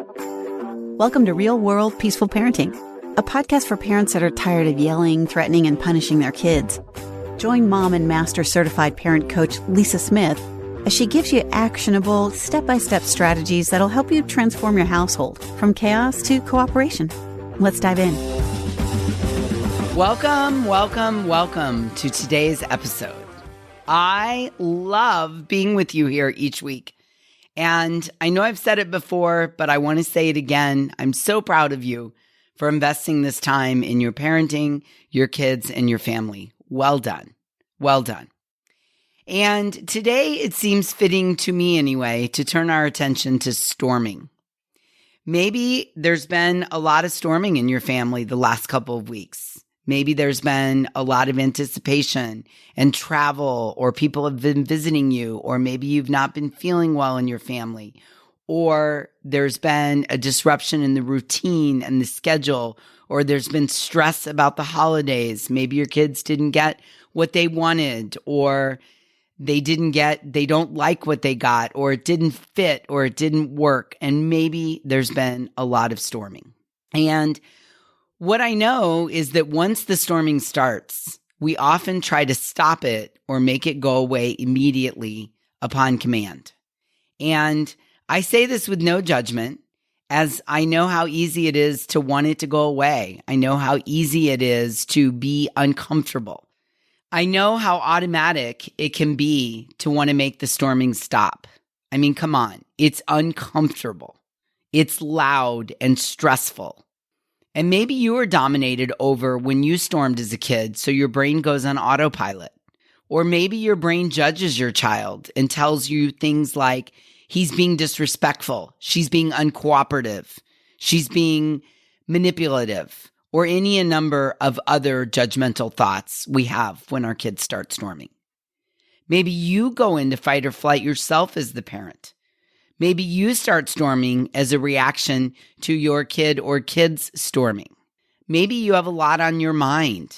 Welcome to Real World Peaceful Parenting, a podcast for parents that are tired of yelling, threatening, and punishing their kids. Join mom and master certified parent coach Lisa Smith as she gives you actionable, step-by-step strategies that'll help you transform your household from chaos to cooperation. Let's dive in. Welcome to today's episode. I love being with you here each week. And I know I've said it before, but I want to say it again. I'm so proud of you for investing this time in your parenting, your kids, and your family. Well done. Well done. And today it seems fitting to me anyway to turn our attention to storming. Maybe there's been a lot of storming in your family the last couple of weeks. Maybe there's been a lot of anticipation and travel, or people have been visiting you, or maybe you've not been feeling well in your family, or there's been a disruption in the routine and the schedule, or there's been stress about the holidays. Maybe your kids didn't get what they wanted, or they don't like what they got, or it didn't fit, or it didn't work. And maybe there's been a lot of storming. And what I know is that once the storming starts, we often try to stop it or make it go away immediately upon command. And I say this with no judgment, as I know how easy it is to want it to go away. I know how easy it is to be uncomfortable. I know how automatic it can be to want to make the storming stop. I mean, come on, it's uncomfortable. It's loud and stressful. And maybe you were dominated over when you stormed as a kid, so your brain goes on autopilot. Or maybe your brain judges your child and tells you things like, he's being disrespectful, she's being uncooperative, she's being manipulative, or any number of other judgmental thoughts we have when our kids start storming. Maybe you go into fight or flight yourself as the parent. Maybe you start storming as a reaction to your kid or kids storming. Maybe you have a lot on your mind.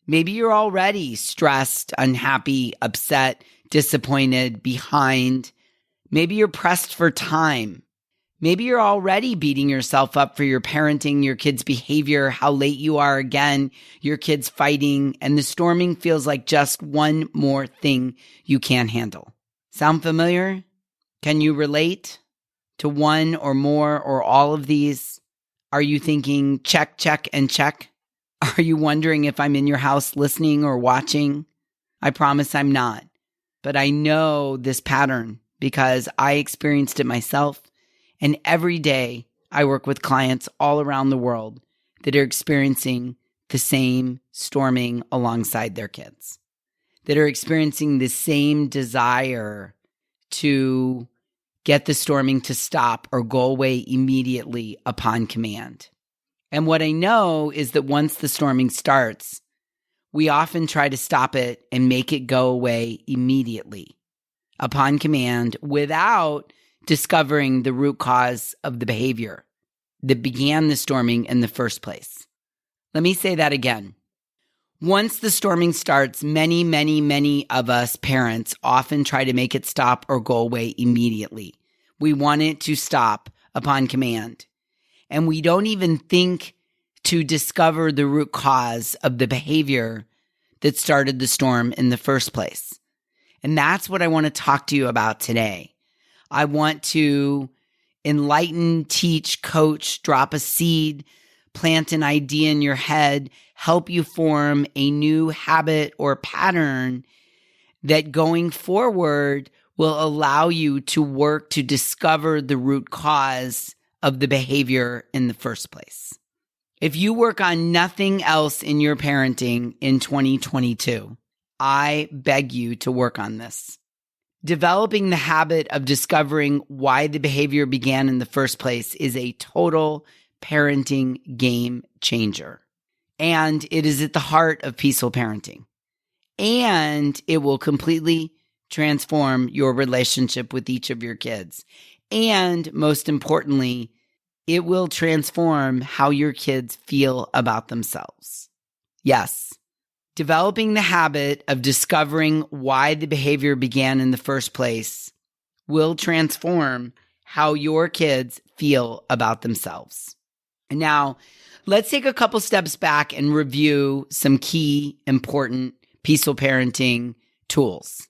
Maybe you're already stressed, unhappy, upset, disappointed, behind. Maybe you're pressed for time. Maybe you're already beating yourself up for your parenting, your kids' behavior, how late you are again, your kids fighting, and the storming feels like just one more thing you can't handle. Sound familiar? Can you relate to one or more or all of these? Are you thinking check, check, and check? Are you wondering if I'm in your house listening or watching? I promise I'm not. But I know this pattern because I experienced it myself. And every day I work with clients all around the world that are experiencing the same storming alongside their kids, that are experiencing the same desire to get the storming to stop or go away immediately upon command. And what I know is that once the storming starts, we often try to stop it and make it go away immediately upon command without discovering the root cause of the behavior that began the storming in the first place. Let me say that again. Once the storming starts, many of us parents often try to make it stop or go away immediately. We want it to stop upon command. And we don't even think to discover the root cause of the behavior that started the storm in the first place. And that's what I want to talk to you about today. I want to enlighten, teach, coach, drop a seed, plant an idea in your head, help you form a new habit or pattern that going forward will allow you to work to discover the root cause of the behavior in the first place. If you work on nothing else in your parenting in 2022, I beg you to work on this. Developing the habit of discovering why the behavior began in the first place is a total parenting game changer. And it is at the heart of peaceful parenting. And it will completely transform your relationship with each of your kids. And most importantly, it will transform how your kids feel about themselves. Yes, developing the habit of discovering why the behavior began in the first place will transform how your kids feel about themselves. And now, let's take a couple steps back and review some key, important peaceful parenting tools.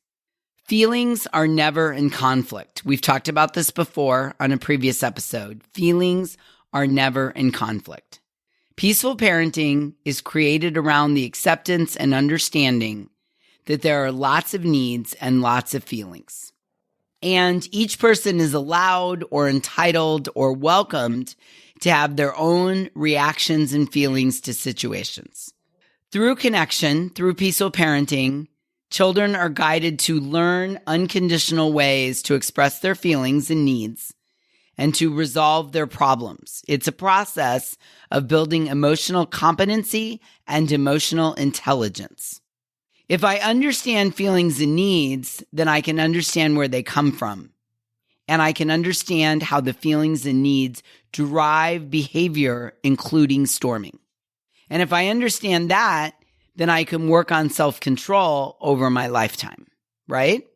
Feelings are never in conflict. We've talked about this before on a previous episode. Feelings are never in conflict. Peaceful parenting is created around the acceptance and understanding that there are lots of needs and lots of feelings. And each person is allowed or entitled or welcomed to have their own reactions and feelings to situations. Through connection, through peaceful parenting, children are guided to learn unconditional ways to express their feelings and needs and to resolve their problems. It's a process of building emotional competency and emotional intelligence. If I understand feelings and needs, then I can understand where they come from. And I can understand how the feelings and needs drive behavior, including storming. And if I understand that, then I can work on self-control over my lifetime, right?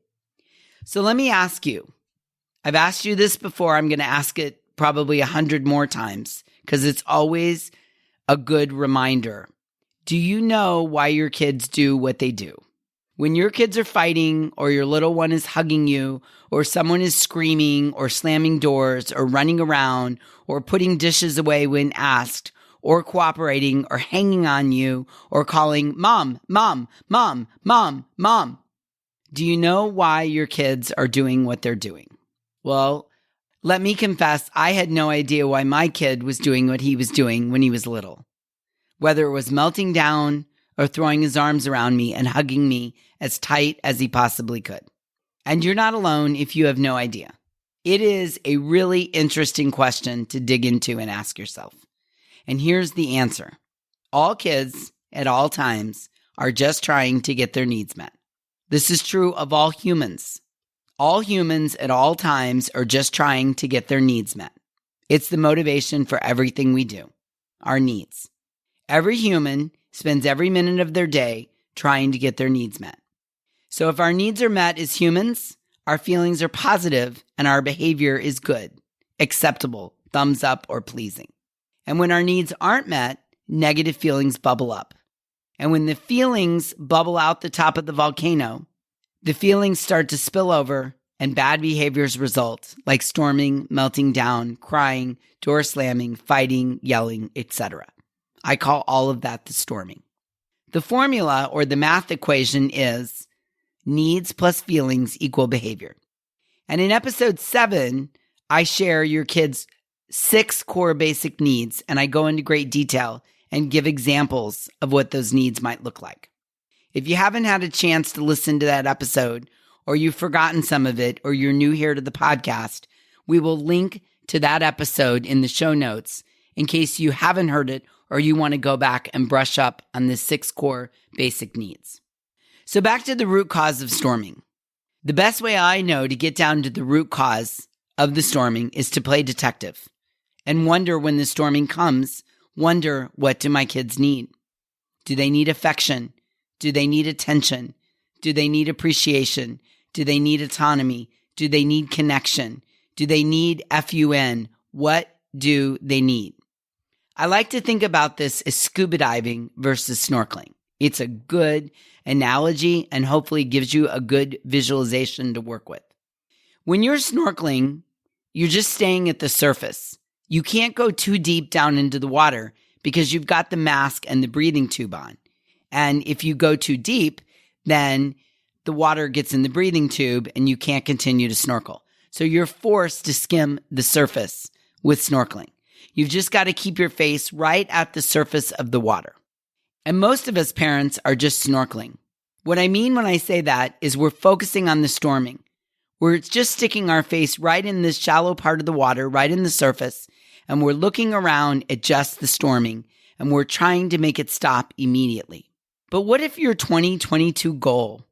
So let me ask you. I've asked you this before. I'm going to ask it probably 100 more times because it's always a good reminder. Do you know why your kids do what they do? When your kids are fighting or your little one is hugging you or someone is screaming or slamming doors or running around or putting dishes away when asked or cooperating or hanging on you or calling mom, mom, mom, mom, mom. Do you know why your kids are doing what they're doing? Well, let me confess, I had no idea why my kid was doing what he was doing when he was little. Whether it was melting down or throwing his arms around me and hugging me as tight as he possibly could. And you're not alone if you have no idea. It is a really interesting question to dig into and ask yourself. And here's the answer. All kids at all times are just trying to get their needs met. This is true of all humans. All humans at all times are just trying to get their needs met. It's the motivation for everything we do, our needs. Every human spends every minute of their day trying to get their needs met. So if our needs are met as humans, our feelings are positive and our behavior is good, acceptable, thumbs up, or pleasing. And when our needs aren't met, negative feelings bubble up. And when the feelings bubble out the top of the volcano, the feelings start to spill over and bad behaviors result, like storming, melting down, crying, door slamming, fighting, yelling, etc. I call all of that the storming. The formula or the math equation is needs plus feelings equal behavior. And in episode 7, I share your kids' 6 core basic needs, and I go into great detail and give examples of what those needs might look like. If you haven't had a chance to listen to that episode, or you've forgotten some of it, or you're new here to the podcast, we will link to that episode in the show notes in case you haven't heard it or you want to go back and brush up on the 6 core basic needs. So back to the root cause of storming. The best way I know to get down to the root cause of the storming is to play detective and wonder when the storming comes, wonder, what do my kids need? Do they need affection? Do they need attention? Do they need appreciation? Do they need autonomy? Do they need connection? Do they need FUN? What do they need? I like to think about this as scuba diving versus snorkeling. It's a good analogy and hopefully gives you a good visualization to work with. When you're snorkeling, you're just staying at the surface. You can't go too deep down into the water because you've got the mask and the breathing tube on. And if you go too deep, then the water gets in the breathing tube and you can't continue to snorkel. So you're forced to skim the surface with snorkeling. You've just got to keep your face right at the surface of the water. And most of us parents are just snorkeling. What I mean when I say that is we're focusing on the storming. We're just sticking our face right in this shallow part of the water, right in the surface, and we're looking around at just the storming, and we're trying to make it stop immediately. But what if your 2022 goal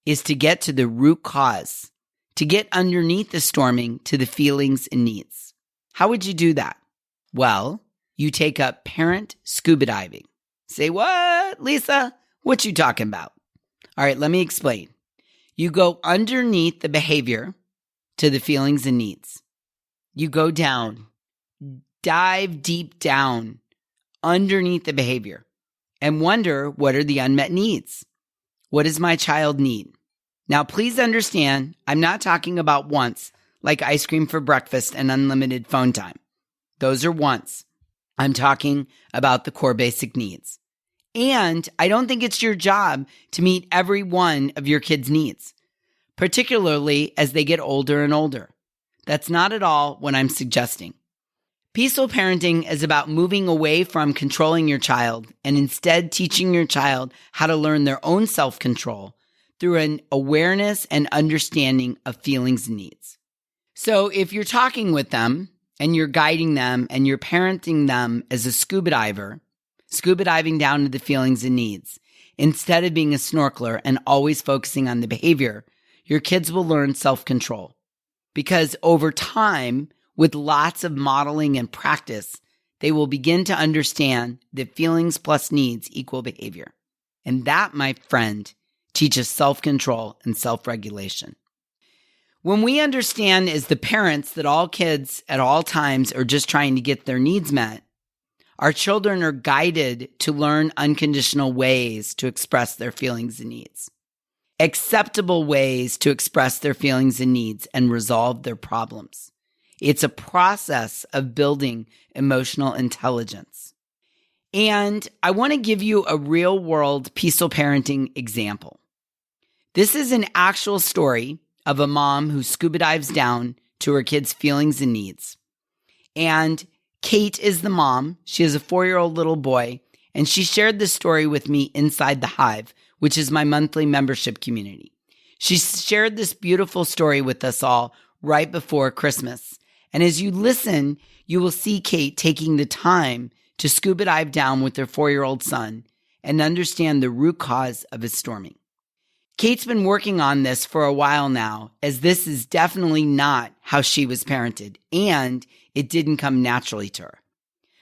is to get to the root cause, to get underneath the storming to the feelings and needs? How would you do that? Well, you take up parent scuba diving. Say, what, Lisa? What you talking about? All right, let me explain. You go underneath the behavior to the feelings and needs. You go down, dive deep down underneath the behavior and wonder, what are the unmet needs? What does my child need? Now, please understand, I'm not talking about wants like ice cream for breakfast and unlimited phone time. Those are wants. I'm talking about the core basic needs. And I don't think it's your job to meet every one of your kids' needs, particularly as they get older and older. That's not at all what I'm suggesting. Peaceful parenting is about moving away from controlling your child and instead teaching your child how to learn their own self-control through an awareness and understanding of feelings and needs. So if you're talking with them and you're guiding them and you're parenting them as a scuba diver, scuba diving down to the feelings and needs, instead of being a snorkeler and always focusing on the behavior, your kids will learn self-control. Because over time, with lots of modeling and practice, they will begin to understand that feelings plus needs equal behavior. And that, my friend, teaches self-control and self-regulation. When we understand as the parents that all kids at all times are just trying to get their needs met, our children are guided to learn unconditional ways to express their feelings and needs, acceptable ways to express their feelings and needs and resolve their problems. It's a process of building emotional intelligence. And I want to give you a real-world peaceful parenting example. This is an actual story of a mom who scuba dives down to her kids' feelings and needs. And Kate is the mom. She has a 4-year-old little boy, and she shared this story with me inside the Hive, which is my monthly membership community. She shared this beautiful story with us all right before Christmas. And as you listen, you will see Kate taking the time to scuba dive down with her 4-year-old son and understand the root cause of his storming. Kate's been working on this for a while now, as this is definitely not how she was parented, and it didn't come naturally to her.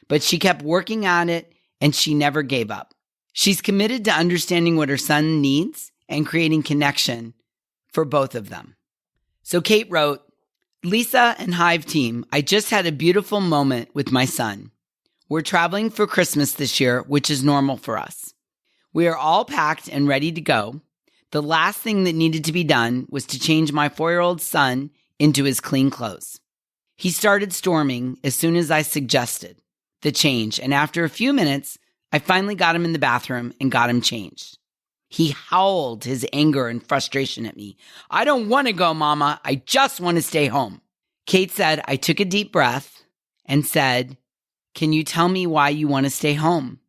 But she kept working at it, and she never gave up. She's committed to understanding what her son needs and creating connection for both of them. So Kate wrote, "Lisa and Hive team, I just had a beautiful moment with my son. We're traveling for Christmas this year, which is normal for us. We are all packed and ready to go. The last thing that needed to be done was to change my 4-year-old son into his clean clothes. He started storming as soon as I suggested the change, and after a few minutes, I finally got him in the bathroom and got him changed. He howled his anger and frustration at me. 'I don't want to go, Mama. I just want to stay home.' Kate said, I took a deep breath and said, 'Can you tell me why you want to stay home?'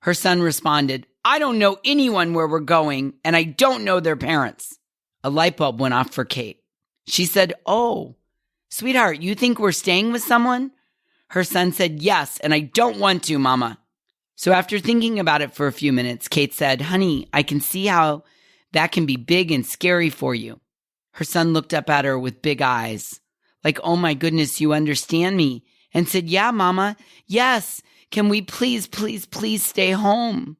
Her son responded, 'I don't know anyone where we're going, and I don't know their parents.' A light bulb went off for Kate. She said, 'Oh, sweetheart, you think we're staying with someone?' Her son said, 'Yes, and I don't want to, Mama.' So after thinking about it for a few minutes, Kate said, 'Honey, I can see how that can be big and scary for you.' Her son looked up at her with big eyes, like, 'Oh my goodness, you understand me,' and said, 'Yeah, Mama, yes. Can we please, please, please stay home?'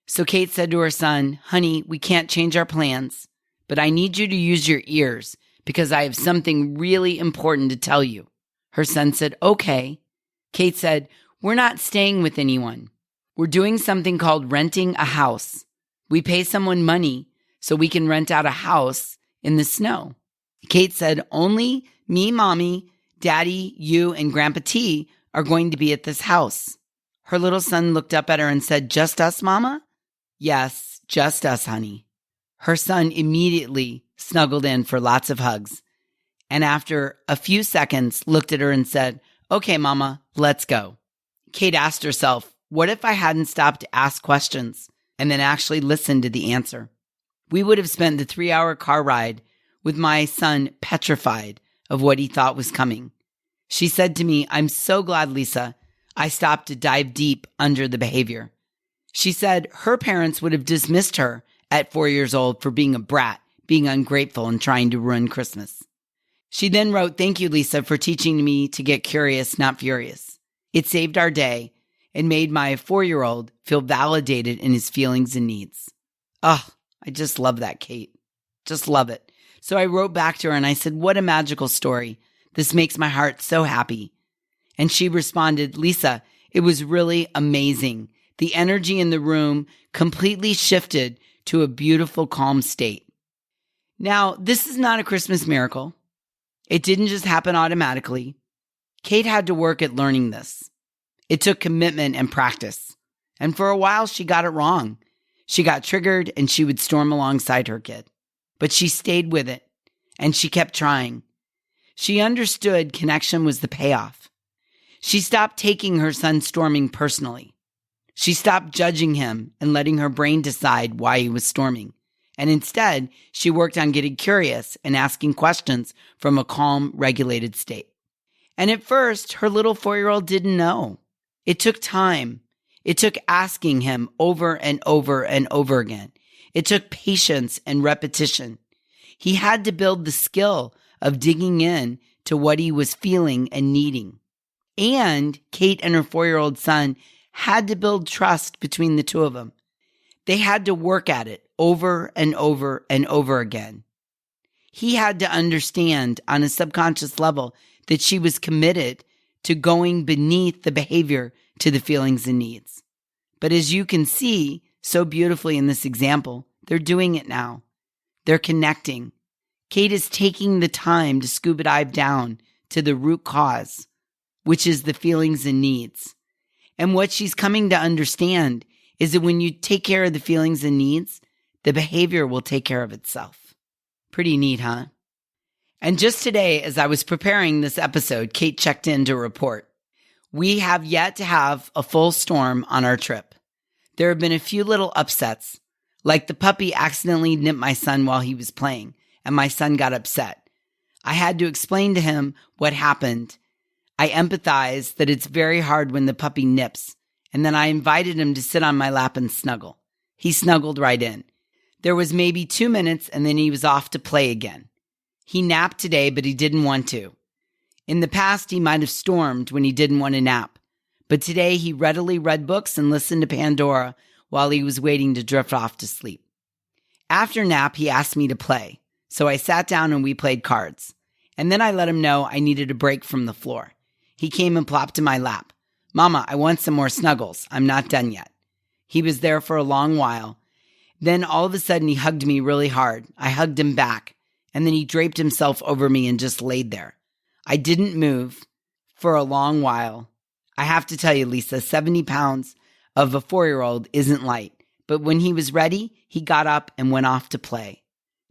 So Kate said to her son, 'Honey, we can't change our plans, but I need you to use your ears because I have something really important to tell you.' Her son said, 'Okay.' Kate said, 'We're not staying with anyone. We're doing something called renting a house. We pay someone money so we can rent out a house in the snow.' Kate said, 'Only me, Mommy, Daddy, you, and Grandpa T are going to be at this house.' Her little son looked up at her and said, 'Just us, Mama?' 'Yes, just us, honey.' Her son immediately snuggled in for lots of hugs, and after a few seconds looked at her and said, 'Okay, Mama, let's go.' Kate asked herself, what if I hadn't stopped to ask questions and then actually listened to the answer? We would have spent the 3-hour car ride with my son petrified of what he thought was coming. She said to me, 'I'm so glad, Lisa, I stopped to dive deep under the behavior.' She said her parents would have dismissed her at 4 years old for being a brat, being ungrateful, and trying to ruin Christmas. She then wrote, 'Thank you, Lisa, for teaching me to get curious, not furious. It saved our day and made my 4-year-old feel validated in his feelings and needs.' Oh, I just love that, Kate. Just love it. So I wrote back to her and I said, what a magical story This makes my heart so happy. And she responded, Lisa, it was really amazing. The energy in the room completely shifted to a beautiful, calm state. Now, this is not a Christmas miracle. It didn't just happen automatically. Kate had to work at learning this. It took commitment and practice. And for a while, she got it wrong. She got triggered and she would storm alongside her kid. But she stayed with it and she kept trying. She understood connection was the payoff. She stopped taking her son storming personally. She stopped judging him and letting her brain decide why he was storming. And instead, she worked on getting curious and asking questions from a calm, regulated state. And at first, her little 4-year-old didn't know. It took time. It took asking him over and over and over again. It took patience and repetition. He had to build the skill of digging in to what he was feeling and needing. And Kate and her 4-year-old son had to build trust between the two of them. They had to work at it over and over and over again. He had to understand on a subconscious level that she was committed to going beneath the behavior to the feelings and needs. But as you can see so beautifully in this example, they're doing it now. They're connecting. Kate is taking the time to scuba dive down to the root cause, which is the feelings and needs. And what she's coming to understand is that when you take care of the feelings and needs, the behavior will take care of itself. Pretty neat, huh? And just today, as I was preparing this episode, Kate checked in to report. We have yet to have a full storm on our trip. There have been a few little upsets, like the puppy accidentally nipped my son while he was playing, and my son got upset. I had to explain to him what happened. I empathized that it's very hard when the puppy nips, and then I invited him to sit on my lap and snuggle. He snuggled right in. There was maybe 2 minutes, and then he was off to play again. He napped today, but he didn't want to. In the past, he might have stormed when he didn't want to nap, but today he readily read books and listened to Pandora while he was waiting to drift off to sleep. After nap, he asked me to play, so I sat down and we played cards. And then I let him know I needed a break from the floor. He came and plopped in my lap. Mama, I want some more snuggles. I'm not done yet. He was there for a long while. Then all of a sudden he hugged me really hard. I hugged him back, and then he draped himself over me and just laid there. I didn't move for a long while. I have to tell you, Lisa, 70 pounds of a 4-year-old isn't light. But when he was ready, he got up and went off to play.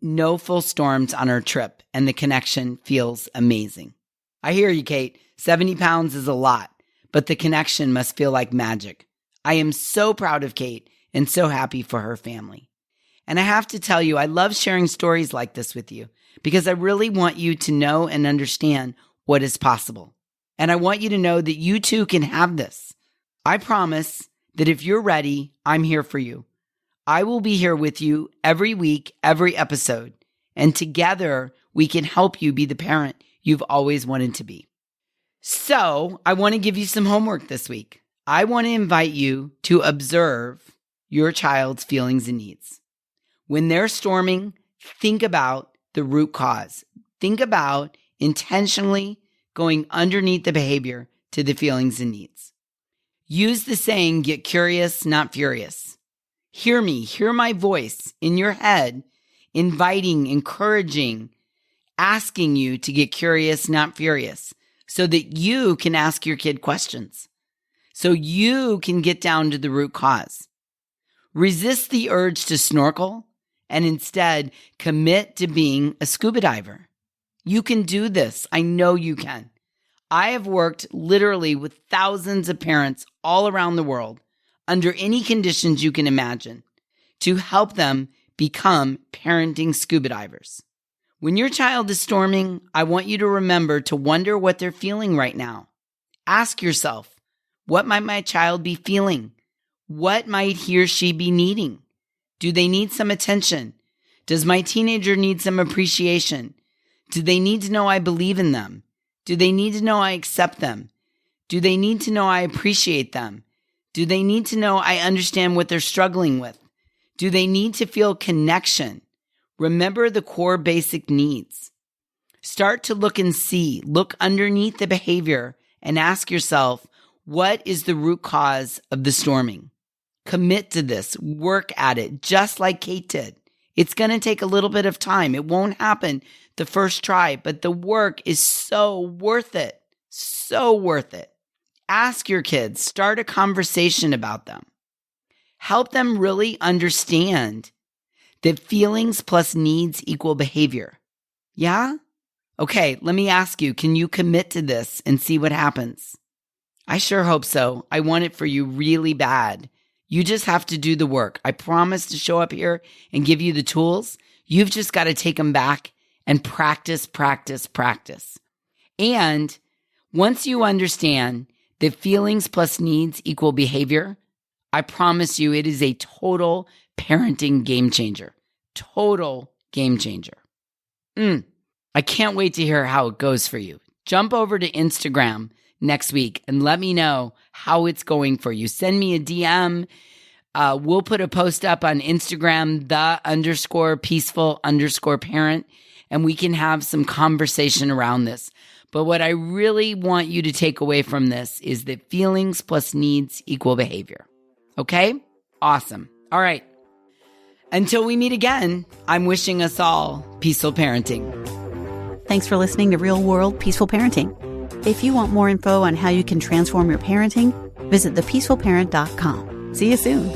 No full storms on our trip, and the connection feels amazing. I hear you, Kate. 70 pounds is a lot, but the connection must feel like magic. I am so proud of Kate and so happy for her family. And I have to tell you, I love sharing stories like this with you because I really want you to know and understand what is possible. And I want you to know that you too can have this. I promise that if you're ready, I'm here for you. I will be here with you every week, every episode, and together we can help you be the parent you've always wanted to be. So I want to give you some homework this week. I want to invite you to observe your child's feelings and needs. When they're storming, think about the root cause. Think about intentionally going underneath the behavior to the feelings and needs. Use the saying, get curious, not furious. Hear me, hear my voice in your head, inviting, encouraging, asking you to get curious, not furious, so that you can ask your kid questions, so you can get down to the root cause. Resist the urge to snorkel and instead commit to being a scuba diver. You can do this. I know you can. I have worked literally with thousands of parents all around the world under any conditions you can imagine to help them become parenting scuba divers. When your child is storming, I want you to remember to wonder what they're feeling right now. Ask yourself, what might my child be feeling? What might he or she be needing? Do they need some attention? Does my teenager need some appreciation? Do they need to know I believe in them? Do they need to know I accept them? Do they need to know I appreciate them? Do they need to know I understand what they're struggling with? Do they need to feel connection? Remember the core basic needs. Start to look and see, look underneath the behavior and ask yourself, what is the root cause of the storming? Commit to this, work at it, just like Kate did. It's going to take a little bit of time. It won't happen the first try, but the work is so worth it. So worth it. Ask your kids, start a conversation about them. Help them really understand that feelings plus needs equal behavior. Yeah? Okay, let me ask you, can you commit to this and see what happens? I sure hope so. I want it for you really bad. You just have to do the work. I promise to show up here and give you the tools. You've just got to take them back and practice, practice, practice. And once you understand that feelings plus needs equal behavior, I promise you it is a total parenting game changer. Total game changer. I can't wait to hear how it goes for you. Jump over to Instagram next week and let me know how it's going for you. Send me a DM. We'll put a post up on Instagram, _peaceful_parent, and we can have some conversation around this. But what I really want you to take away from this is that feelings plus needs equal behavior. Okay? Awesome. All right. Until we meet again, I'm wishing us all peaceful parenting. Thanks for listening to Real World Peaceful Parenting. If you want more info on how you can transform your parenting, visit thepeacefulparent.com. See you soon.